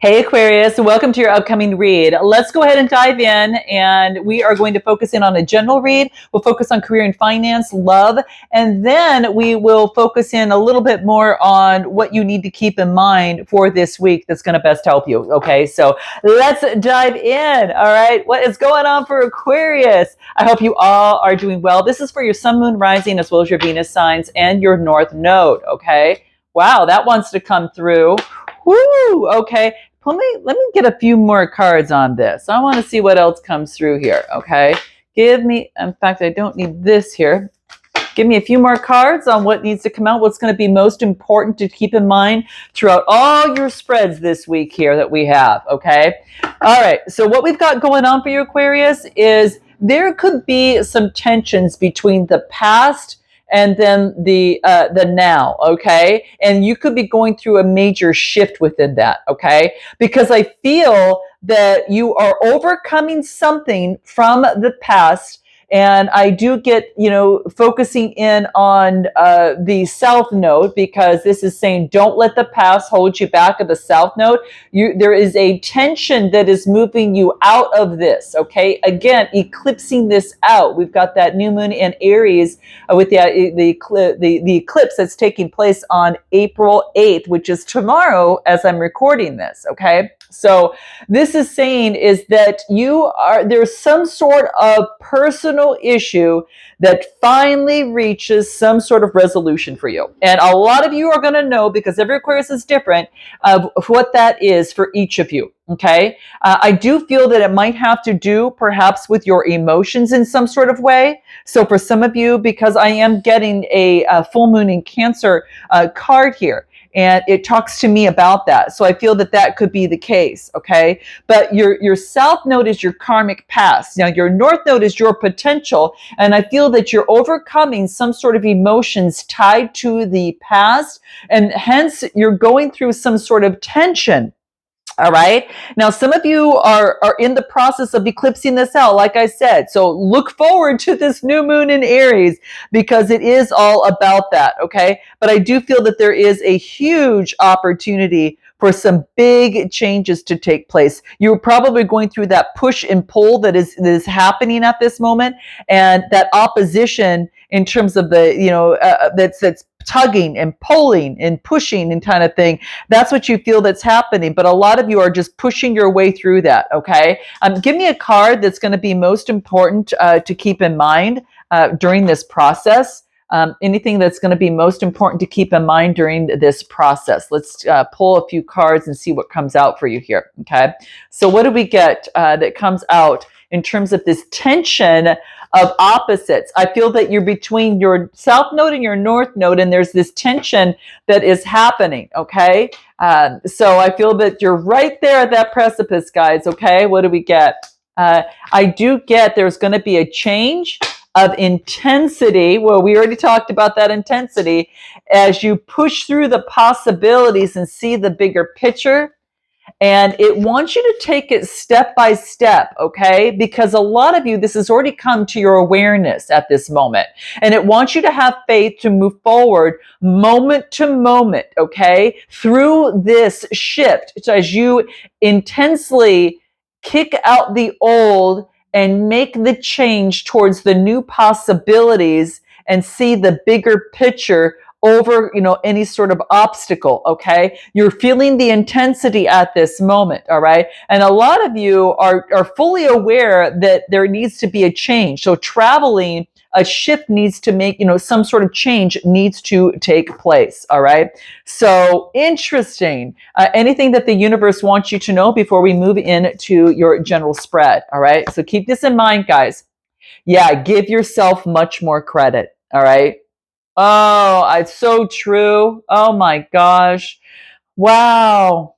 Hey Aquarius, welcome to your upcoming read. Let's go ahead and dive in, and we are going to focus in on a general read. We'll focus on career and finance, love, and then we will focus in a little bit more on what you need to keep in mind for this week that's going to best help you. Okay, so let's dive in. All right, what is going on for Aquarius? I hope you all are doing well. This is for your sun, moon, rising, as well as your Venus signs and your North Node. Okay, wow, that wants to come through. Woo! Okay, let me get a few more cards on this. I want to see what else comes through here. Okay, give me. In fact, I don't need this here. Give me a few more cards on what needs to come out. What's going to be most important to keep in mind throughout all your spreads this week here that we have. Okay, all right. So what we've got going on for you, Aquarius, is there could be some tensions between the past and then the now, okay? And you could be going through a major shift within that, okay? Because I feel that you are overcoming something from the past. And I do get, focusing in on the South Node, because this is saying don't let the past hold you back at the South Node. There is a tension that is moving you out of this, okay? Again, eclipsing this out. We've got that new moon in Aries with the eclipse that's taking place on April 8th, which is tomorrow as I'm recording this, okay? So this is saying is that there's some sort of personal issue that finally reaches some sort of resolution for you. And a lot of you are going to know, because every Aquarius is different, of what that is for each of you. Okay. I do feel that it might have to do perhaps with your emotions in some sort of way. So for some of you, because I am getting a full moon in Cancer card here, and it talks to me about that. So I feel that that could be the case, okay? But your South Node is your karmic past. Now, your North Node is your potential, and I feel that you're overcoming some sort of emotions tied to the past, and hence you're going through some sort of tension. All right. Now, some of you are in the process of eclipsing this out, like I said. So look forward to this new moon in Aries, because it is all about that. Okay. But I do feel that there is a huge opportunity for some big changes to take place. You're probably going through that push and pull that is happening at this moment, and that opposition in terms of the, that's tugging and pulling and pushing and kind of thing. That's what you feel that's happening. But a lot of you are just pushing your way through that. Okay. Give me a card that's going to be most important to keep in mind during this process. Anything that's going to be most important to keep in mind during this process. Let's pull a few cards and see what comes out for you here. Okay. So what do we get that comes out in terms of this tension of opposites? I feel that you're between your South Node and your North Node, and there's this tension that is happening, okay? So I feel that you're right there at that precipice, guys, okay? What do we get? I do get there's going to be a change of intensity. Well, we already talked about that intensity as you push through the possibilities and see the bigger picture. And it wants you to take it step by step, okay? Because a lot of you, this has already come to your awareness at this moment. And it wants you to have faith to move forward moment to moment, okay? Through this shift, so as you intensely kick out the old and make the change towards the new possibilities and see the bigger picture over, any sort of obstacle, okay? You're feeling the intensity at this moment, all right? And a lot of you are fully aware that there needs to be a change. So traveling, a shift needs to make, some sort of change needs to take place, all right? So interesting. Anything that the universe wants you to know before we move into your general spread, all right? So keep this in mind, guys. Yeah, give yourself much more credit, all right? Oh, it's so true. Oh my gosh. Wow.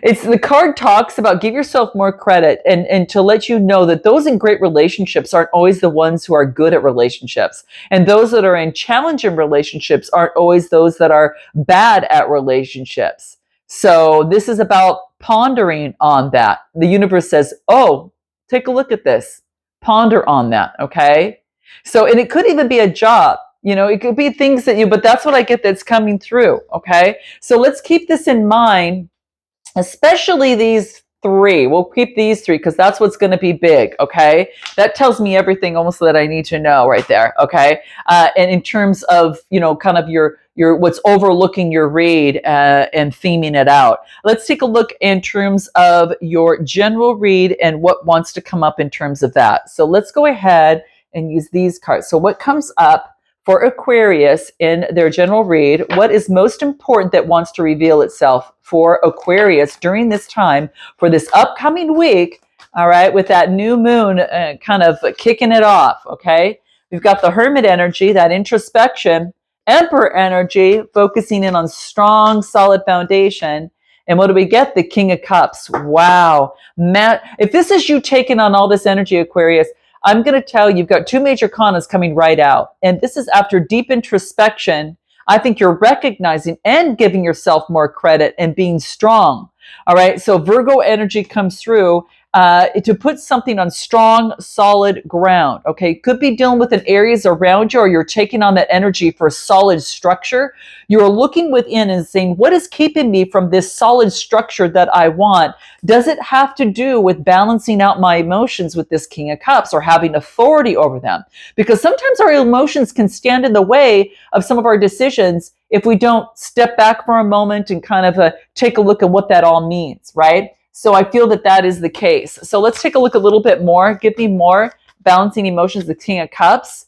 It's the card talks about give yourself more credit, and to let you know that those in great relationships aren't always the ones who are good at relationships. And those that are in challenging relationships aren't always those that are bad at relationships. So this is about pondering on that. The universe says, oh, take a look at this. Ponder on that, okay? So, and it could even be a job. It could be things but that's what I get that's coming through, okay? So let's keep this in mind especially these three. We'll keep these three because that's what's going to be big. Okay. That tells me everything almost that I need to know right there. Okay. And in terms of, kind of your what's overlooking your read and theming it out. Let's take a look in terms of your general read and what wants to come up in terms of that. So let's go ahead and use these cards. So what comes up for Aquarius in their general read? What is most important that wants to reveal itself for Aquarius during this time, for this upcoming week, all right, with that new moon kind of kicking it off, okay? We've got the Hermit energy, that introspection, Emperor energy, focusing in on strong, solid foundation. And what do we get? The King of Cups. Wow. Matt, if this is you taking on all this energy, Aquarius, I'm going to tell you, you've got two major kanas coming right out. And this is after deep introspection. I think you're recognizing and giving yourself more credit and being strong. All right. So Virgo energy comes through to put something on strong, solid ground. Okay. Could be dealing with an areas around you, or you're taking on that energy for solid structure. You're looking within and saying, what is keeping me from this solid structure that I want? Does it have to do with balancing out my emotions with this King of Cups or having authority over them? Because sometimes our emotions can stand in the way of some of our decisions if we don't step back for a moment and kind of take a look at what that all means, right? So I feel that that is the case. So let's take a look a little bit more. Give me more balancing emotions, the King of Cups.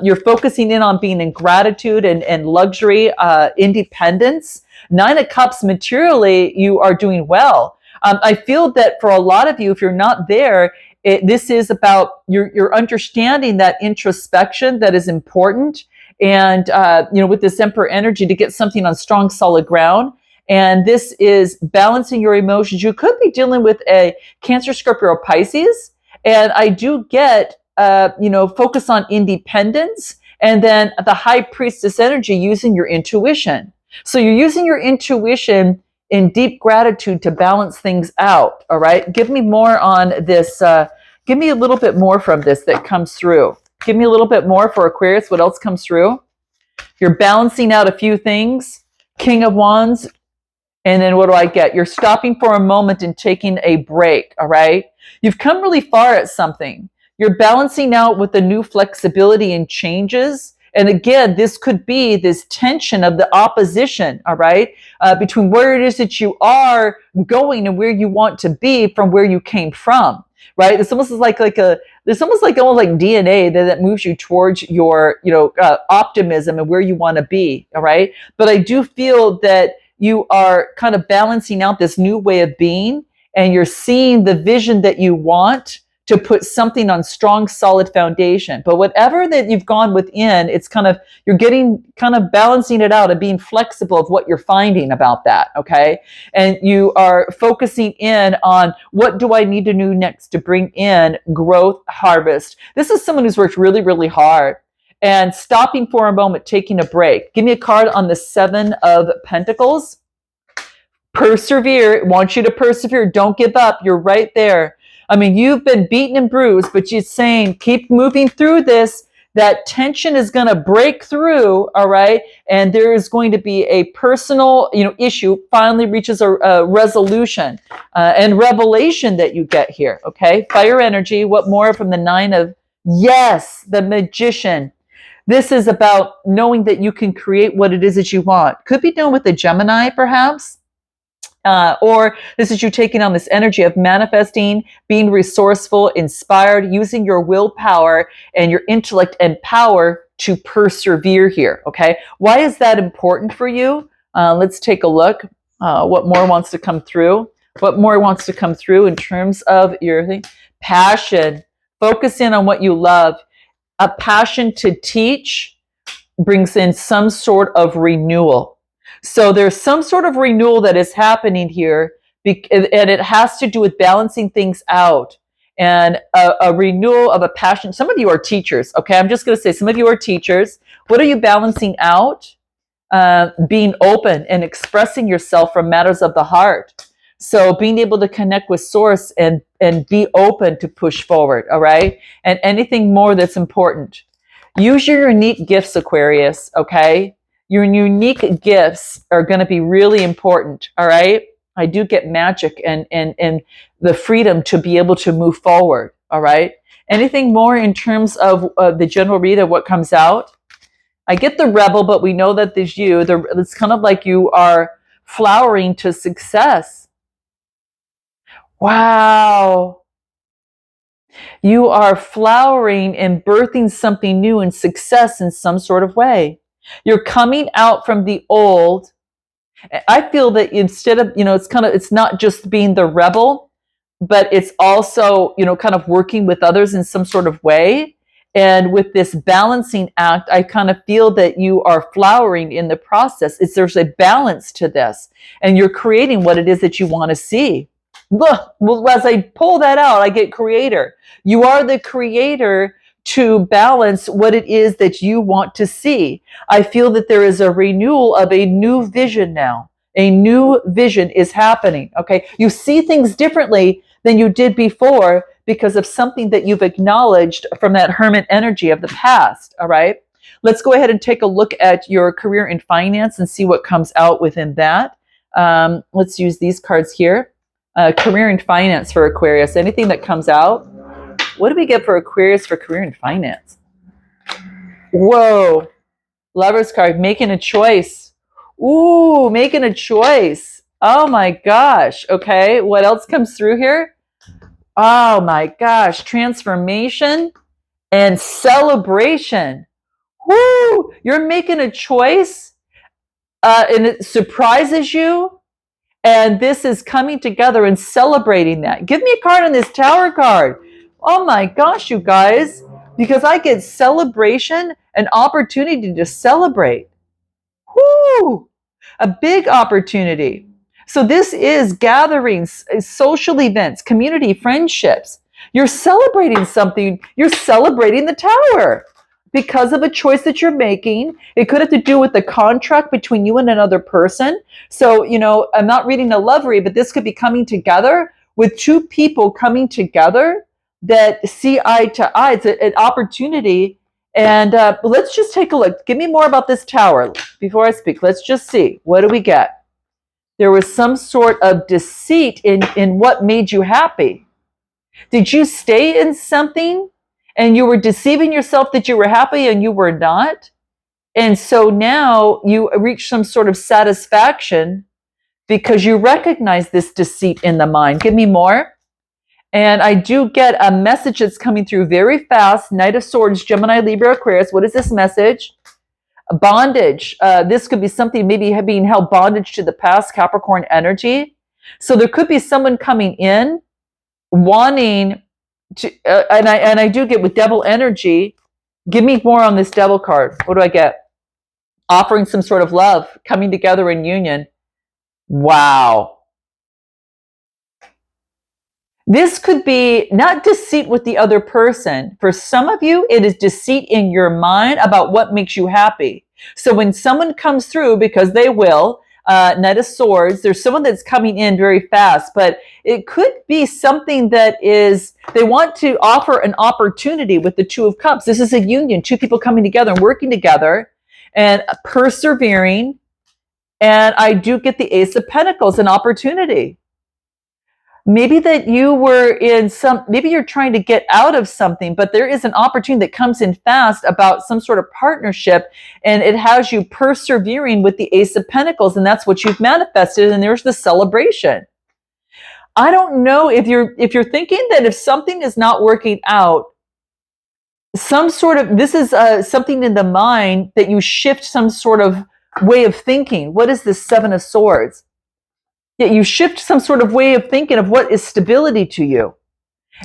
You're focusing in on being in gratitude and luxury, independence. Nine of Cups, materially, you are doing well. I feel that for a lot of you, if you're not there, this is about your understanding that introspection that is important. And, with this Emperor energy to get something on strong, solid ground. And this is balancing your emotions. You could be dealing with a Cancer, Scorpio, or Pisces. And I do get, focus on independence. And then the High Priestess energy, using your intuition. So you're using your intuition in deep gratitude to balance things out. All right. Give me more on this. Give me a little bit more from this that comes through. Give me a little bit more for Aquarius. What else comes through? You're balancing out a few things. King of Wands. And then what do I get? You're stopping for a moment and taking a break. All right. You've come really far at something. You're balancing out with the new flexibility and changes. And again, this could be this tension of the opposition, all right, between where it is that you are going and where you want to be from where you came from, right? It's almost like there's almost like DNA that moves you towards your, optimism and where you want to be, all right? But I do feel that you are kind of balancing out this new way of being, and you're seeing the vision that you want to put something on strong, solid foundation. But whatever that you've gone within, it's kind of, you're getting kind of balancing it out and being flexible of what you're finding about that, okay? And you are focusing in on what do I need to do next to bring in growth, harvest. This is someone who's worked really, really hard and stopping for a moment, taking a break. Give me a card on the Seven of Pentacles. Persevere. I want you to persevere. Don't give up. You're right there. I mean, you've been beaten and bruised, but you're saying, keep moving through this. That tension is going to break through, all right? And there is going to be a personal, issue finally reaches a resolution and revelation that you get here, okay? Fire energy. What more from the Nine of, yes, the Magician. This is about knowing that you can create what it is that you want. Could be done with the Gemini, perhaps. Or this is you taking on this energy of manifesting, being resourceful, inspired, using your willpower and your intellect and power to persevere here, okay? Why is that important for you? Let's take a look. What more wants to come through? What more wants to come through in terms of your thing? Passion. Focus in on what you love. A passion to teach brings in some sort of renewal. So there's some sort of renewal that is happening here, and it has to do with balancing things out and a renewal of a passion. Some of you are teachers, okay? I'm just going to say some of you are teachers. What are you balancing out? Being open and expressing yourself from matters of the heart. So being able to connect with source and be open to push forward, all right? And anything more that's important. Use your unique gifts, Aquarius, okay? Your unique gifts are going to be really important, all right? I do get magic and the freedom to be able to move forward. All right. Anything more in terms of the general read of what comes out? I get the rebel, but we know that there's you. It's kind of like you are flowering to success. Wow. You are flowering and birthing something new and success in some sort of way. You're coming out from the old. I feel that instead of, it's not just being the rebel, but it's also, kind of working with others in some sort of way. And with this balancing act, I kind of feel that you are flowering in the process. There's a balance to this, and you're creating what it is that you want to see. Look, well, as I pull that out, I get creator. You are the creator to balance what it is that you want to see. I feel that there is a renewal of a new vision now. A new vision is happening, okay? You see things differently than you did before because of something that you've acknowledged from that hermit energy of the past, all right? Let's go ahead and take a look at your career and finance and see what comes out within that. Let's use these cards here. Career and finance for Aquarius. Anything that comes out? What do we get for Aquarius for career and finance? Whoa. Lover's card, making a choice. Ooh, making a choice. Oh my gosh. Okay, what else comes through here? Oh my gosh, transformation and celebration. Woo! You're making a choice and it surprises you. And this is coming together and celebrating that. Give me a card on this Tower card. Oh my gosh, you guys. Because I get celebration, an opportunity to celebrate. Whoo! A big opportunity. So this is gatherings, social events, community, friendships. You're celebrating something. You're celebrating the Tower because of a choice that you're making. It could have to do with the contract between you and another person. So, I'm not reading a love read, but this could be coming together with two people coming together that see eye to eye. It's an opportunity. And let's just take a look. Give me more about this Tower before I speak. Let's just see. What do we get? There was some sort of deceit in what made you happy. Did you stay in something and you were deceiving yourself that you were happy and you were not? And so now you reach some sort of satisfaction because you recognize this deceit in the mind. Give me more. And I do get a message that's coming through very fast. Knight of Swords, Gemini, Libra, Aquarius. What is this message? Bondage. This could be something maybe being held bondage to the past, Capricorn energy. So there could be someone coming in wanting to, and I do get with Devil energy. Give me more on this Devil card. What do I get? Offering some sort of love, coming together in union. Wow. This could be not deceit with the other person. For some of you, it is deceit in your mind about what makes you happy. So when someone comes through, because they will, Knight of Swords, there's someone that's coming in very fast, but it could be something that is, they want to offer an opportunity with the Two of Cups. This is a union, two people coming together and working together and persevering. And I do get the Ace of Pentacles, an opportunity. Maybe that you were in maybe you're trying to get out of something, but there is an opportunity that comes in fast about some sort of partnership, and it has you persevering with the Ace of Pentacles, and that's what you've manifested, and there's the celebration. I don't know if you're thinking that if something is not working out, this is something in the mind that you shift some sort of way of thinking. What is the Seven of Swords? Yet you shift some sort of way of thinking of what is stability to you.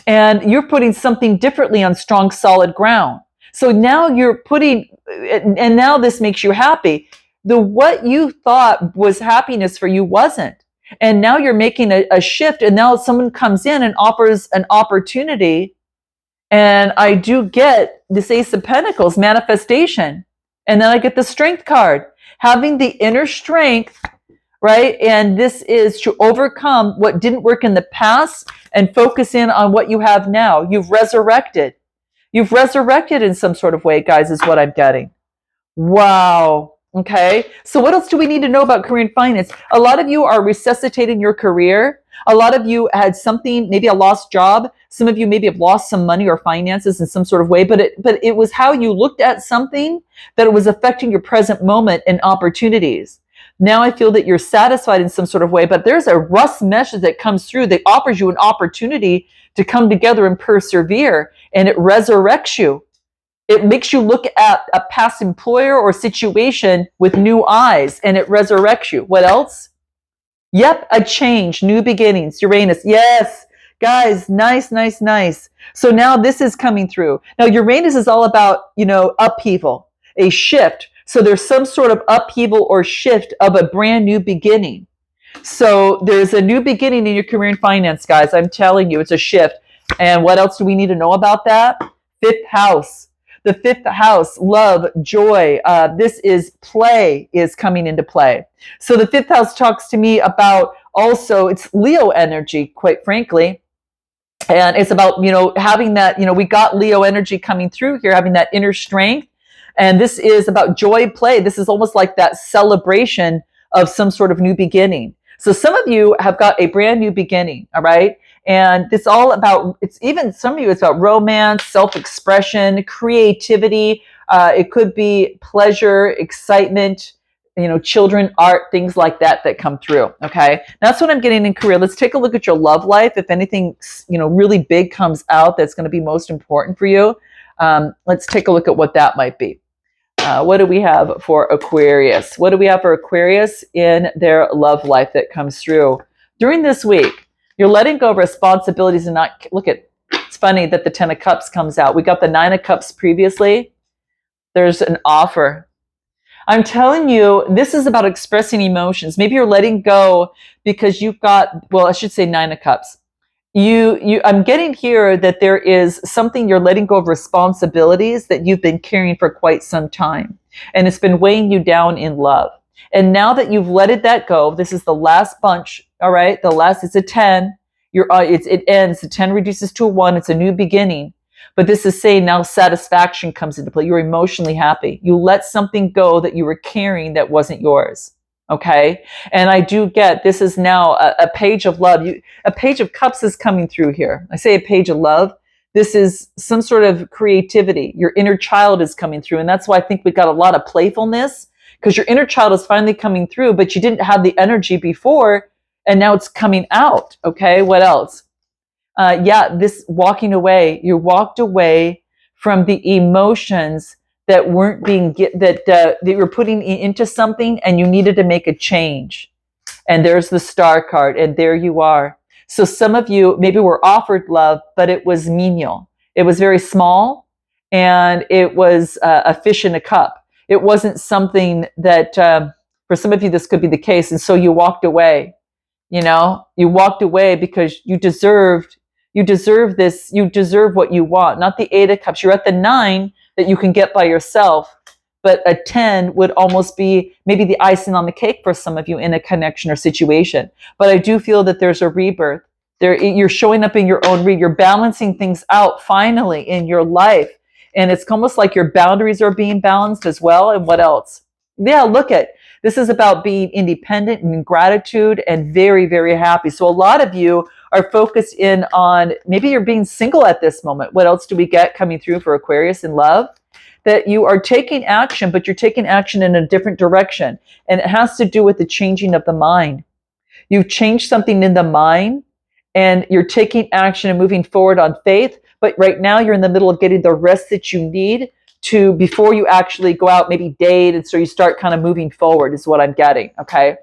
And you're putting something differently on strong, solid ground. So now you're putting, and now this makes you happy. What you thought was happiness for you wasn't. And now you're making a shift, and now someone comes in and offers an opportunity. And I do get this Ace of Pentacles, manifestation. And then I get the Strength card, having the inner strength, right? And this is to overcome what didn't work in the past and focus in on what you have now. You've resurrected. You've resurrected in some sort of way, guys, is what I'm getting. Wow. Okay, so what else do we need to know about career and finance? A lot of you are resuscitating your career. A lot of you had something, maybe a lost job. Some of you maybe have lost some money or finances in some sort of way, but it was how you looked at something that it was affecting your present moment and opportunities. Now I feel that you're satisfied in some sort of way, but there's a rust message that comes through that offers you an opportunity to come together and persevere, and it resurrects you. It makes you look at a past employer or situation with new eyes, and it resurrects you. What else? Yep, a change, new beginnings, Uranus. Yes, guys, nice, nice, nice. So now this is coming through. Now Uranus is all about, upheaval, a shift. So there's some sort of upheaval or shift of a brand new beginning. So there's a new beginning in your career and finance, guys. I'm telling you, it's a shift. And what else do we need to know about that? Fifth house. The fifth house, love, joy. This is play is coming into play. So the fifth house talks to me about also, it's Leo energy, quite frankly. And it's about, having that, we got Leo energy coming through here, having that inner strength. And this is about joy, play. This is almost like that celebration of some sort of new beginning. So some of you have got a brand new beginning, all right? And it's all about, it's even some of you, it's about romance, self-expression, creativity. It could be pleasure, excitement, children, art, things like that come through. Okay. That's what I'm getting in career. Let's take a look at your love life. If anything, really big comes out that's going to be most important for you. Let's take a look at what that might be. What do we have for Aquarius? What do we have for Aquarius in their love life that comes through during this week? You're letting go of responsibilities and not look at. It's funny that the 10 of Cups comes out. We got the 9 of Cups previously. There's an offer. I'm telling you, this is about expressing emotions. Maybe you're letting go because you've got, well, I should say 9 of Cups. I'm getting here that there is something you're letting go of responsibilities that you've been carrying for quite some time, and it's been weighing you down in love. And now that you've let that go, this is the last bunch. All right, the last, it's a 10. It ends. The 10 reduces to a 1. It's a new beginning. But this is saying now satisfaction comes into play. You're emotionally happy. You let something go that you were carrying that wasn't yours. Okay. And I do get, this is now a page of love. A page of cups is coming through here. I say a page of love. This is some sort of creativity. Your inner child is coming through. And that's why I think we got a lot of playfulness, because your inner child is finally coming through, but you didn't have the energy before, and now it's coming out. Okay. What else? This walking away. You walked away from the emotions that weren't being that you were putting into something, and you needed to make a change. And there's the star card, and there you are. So some of you maybe were offered love, but it was menial. It was very small, and it was a fish in a cup. It wasn't something that for some of you this could be the case, and so you walked away. You walked away because you deserve this. You deserve what you want, not the 8 of Cups. You're at the 9 that you can get by yourself, but a 10 would almost be maybe the icing on the cake for some of you in a connection or situation. But I do feel that there's a rebirth. You're showing up in your own you're balancing things out finally in your life. And it's almost like your boundaries are being balanced as well. And what else? Yeah, look at, this is about being independent and gratitude and very, very happy. So a lot of you are focused in on, maybe you're being single at this moment. What else do we get coming through for Aquarius in love? That you are taking action, but you're taking action in a different direction. And it has to do with the changing of the mind. You've changed something in the mind, and you're taking action and moving forward on faith. But right now you're in the middle of getting the rest that you need to, before you actually go out, maybe date. And so you start kind of moving forward is what I'm getting. Okay.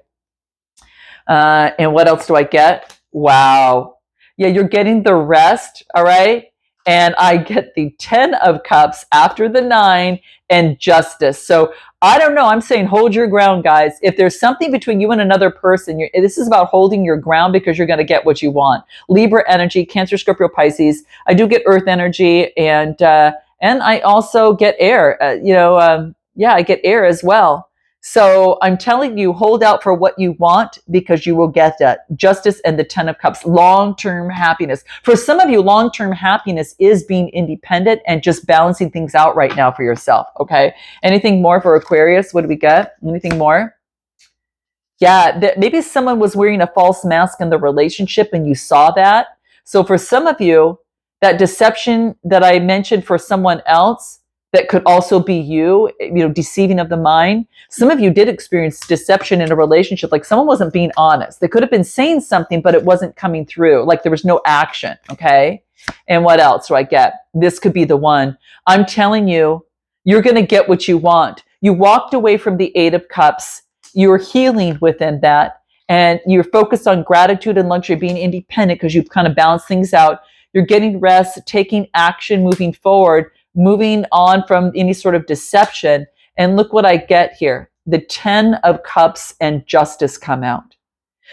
And what else do I get? Wow. Yeah, you're getting the rest. All right. And I get the 10 of Cups after the 9 and Justice. So I don't know. I'm saying hold your ground, guys. If there's something between you and another person, this is about holding your ground, because you're going to get what you want. Libra energy, Cancer, Scorpio, Pisces. I do get Earth energy, and I also get air. I get air as well. So I'm telling you, hold out for what you want because you will get that. Justice and the 10 of Cups, long-term happiness. For some of you, long-term happiness is being independent and just balancing things out right now for yourself, okay? Anything more for Aquarius? What do we get? Anything more? Yeah, maybe someone was wearing a false mask in the relationship and you saw that. So for some of you, that deception that I mentioned for someone else, that could also be you, deceiving of the mind. Some of you did experience deception in a relationship, like someone wasn't being honest. They could have been saying something, but it wasn't coming through, like there was no action, okay? And what else do I get? This could be the one. I'm telling you, you're going to get what you want. You walked away from the Eight of Cups. You're healing within that. And you're focused on gratitude and luxury, being independent because you've kind of balanced things out. You're getting rest, taking action, moving forward, moving on from any sort of deception. And look what I get here. The 10 of Cups and Justice come out.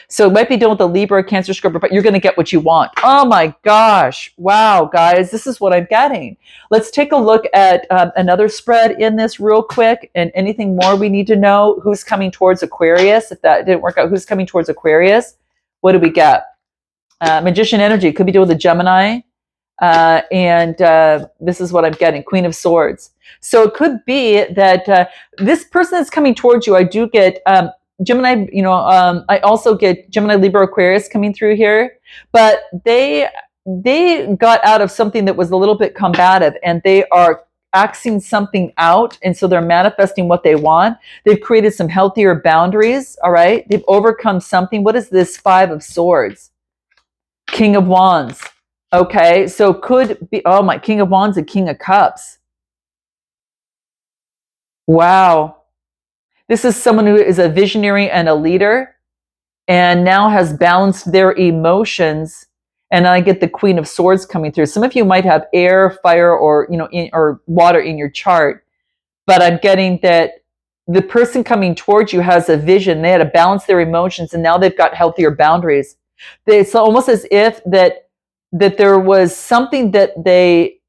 So it might be dealing with a Libra, Cancer, Scorpio, but you're going to get what you want. Oh my gosh. Wow, guys, this is what I'm getting. Let's take a look at another spread in this real quick. And anything more we need to know? Who's coming towards Aquarius? If that didn't work out, who's coming towards Aquarius? What do we get? Magician energy. Could be dealing with a Gemini. This is what I'm getting, Queen of Swords. So it could be that this person that's coming towards you, I do get Gemini, I also get Gemini, Libra, Aquarius coming through here, but they got out of something that was a little bit combative and they are axing something out. And so they're manifesting what they want. They've created some healthier boundaries. All right. They've overcome something. What is this 5 of Swords? King of Wands. Okay, so could be, oh my, King of Wands and King of Cups. Wow. This is someone who is a visionary and a leader and now has balanced their emotions. And I get the Queen of Swords coming through. Some of you might have air, fire, or, or water in your chart, but I'm getting that the person coming towards you has a vision. They had to balance their emotions and now they've got healthier boundaries. It's almost as if that there was something that they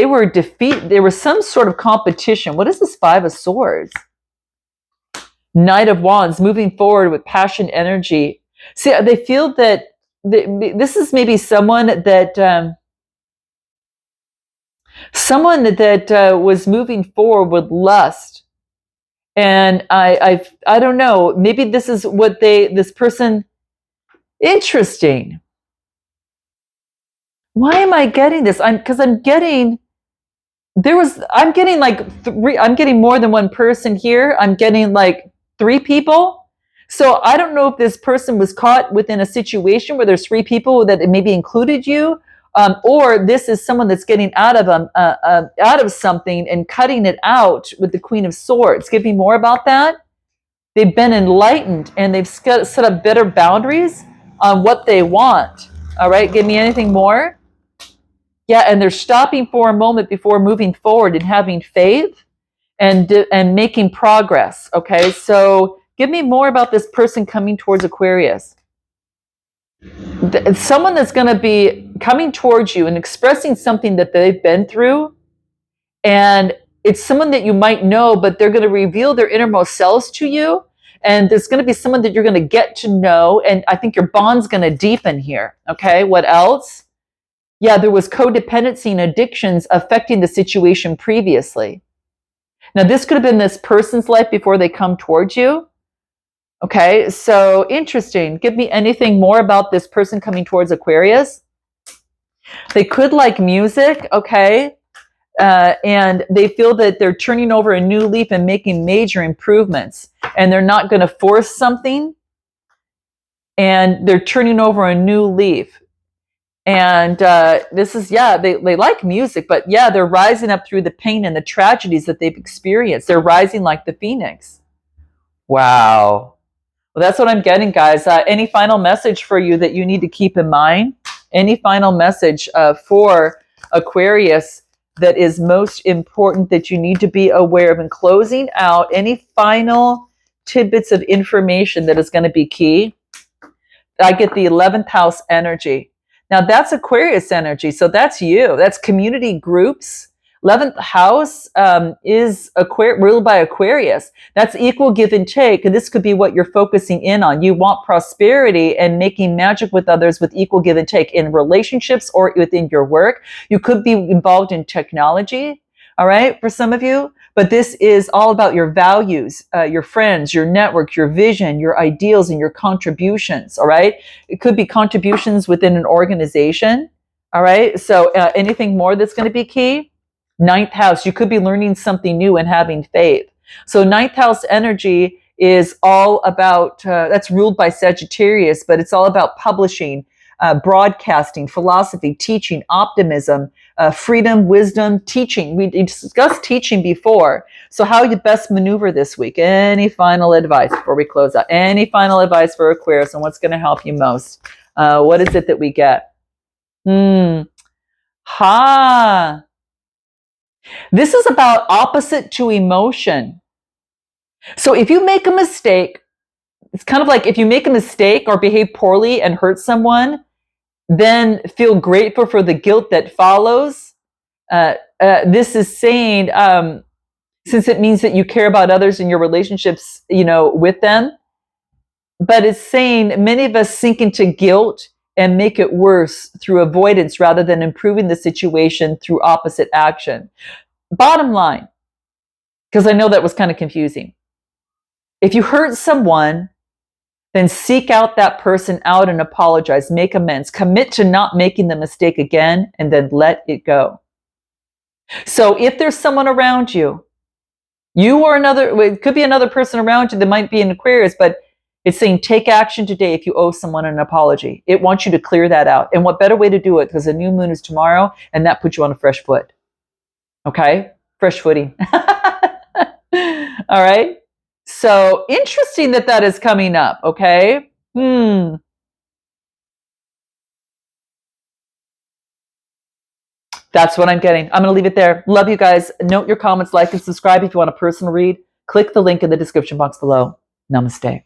were defeated. There was some sort of competition. What is this 5 of Swords? Knight of Wands, moving forward with passion, energy. See, they feel that this is maybe someone that was moving forward with lust. And I don't know, maybe this is what this person, interesting. Why am I getting this? Because I'm getting like 3, I'm getting more than one person here. I'm getting like 3 people. So I don't know if this person was caught within a situation where there's 3 people that it maybe included you, or this is someone that's getting out of something and cutting it out with the Queen of Swords. Give me more about that. They've been enlightened and they've set up better boundaries on what they want. All right, give me anything more. Yeah, and they're stopping for a moment before moving forward and having faith and making progress. Okay, so give me more about this person coming towards Aquarius. Someone that's going to be coming towards you and expressing something that they've been through, and it's someone that you might know, but they're going to reveal their innermost selves to you, and there's going to be someone that you're going to get to know, and I think your bond's going to deepen here. Okay, what else? Yeah, there was codependency and addictions affecting the situation previously. Now, this could have been this person's life before they come towards you. Okay, so interesting. Give me anything more about this person coming towards Aquarius. They could like music, okay? And they feel that they're turning over a new leaf and making major improvements. And they're not going to force something. And they're turning over a new leaf. And this is, yeah, they like music, but yeah, they're rising up through the pain and the tragedies that they've experienced. They're rising like the phoenix. Wow. Well, that's what I'm getting, guys. Any final message for you that you need to keep in mind? Any final message for Aquarius that is most important that you need to be aware of? In closing out, any final tidbits of information that is going to be key? I get the 11th house energy. Now that's Aquarius energy. So that's you. That's community groups, 11th house is ruled by Aquarius. That's equal give and take. And this could be what you're focusing in on. You want prosperity and making magic with others with equal give and take in relationships or within your work. You could be involved in technology, all right, for some of you. But this is all about your values, your friends, your network, your vision, your ideals, and your contributions, all right? It could be contributions within an organization, all right? So anything more that's going to be key? Ninth house, you could be learning something new and having faith. So ninth house energy is all about, that's ruled by Sagittarius, but it's all about publishing, broadcasting, philosophy, teaching, optimism, freedom, wisdom, teaching. We discussed teaching before. So how you best maneuver this week? Any final advice before we close out? Any final advice for Aquarius and what's going to help you most? What is it that we get? This is about opposite to emotion. So if you make a mistake, it's kind of like if you make a mistake or behave poorly and hurt someone, then feel grateful for the guilt that follows. This is saying, since it means that you care about others and your relationships, with them, but it's saying many of us sink into guilt and make it worse through avoidance rather than improving the situation through opposite action. Bottom line, because I know that was kind of confusing. If you hurt someone, then seek out that person out and apologize, make amends, commit to not making the mistake again, and then let it go. So if there's someone around you, it could be another person around you that might be an Aquarius, but it's saying take action today if you owe someone an apology. It wants you to clear that out. And what better way to do it? Because the new moon is tomorrow, and that puts you on a fresh foot. Okay? Fresh footing. All right? So interesting that is coming up, okay? That's what I'm getting. I'm going to leave it there. Love you guys. Note your comments, like and subscribe if you want a personal read. Click the link in the description box below. Namaste.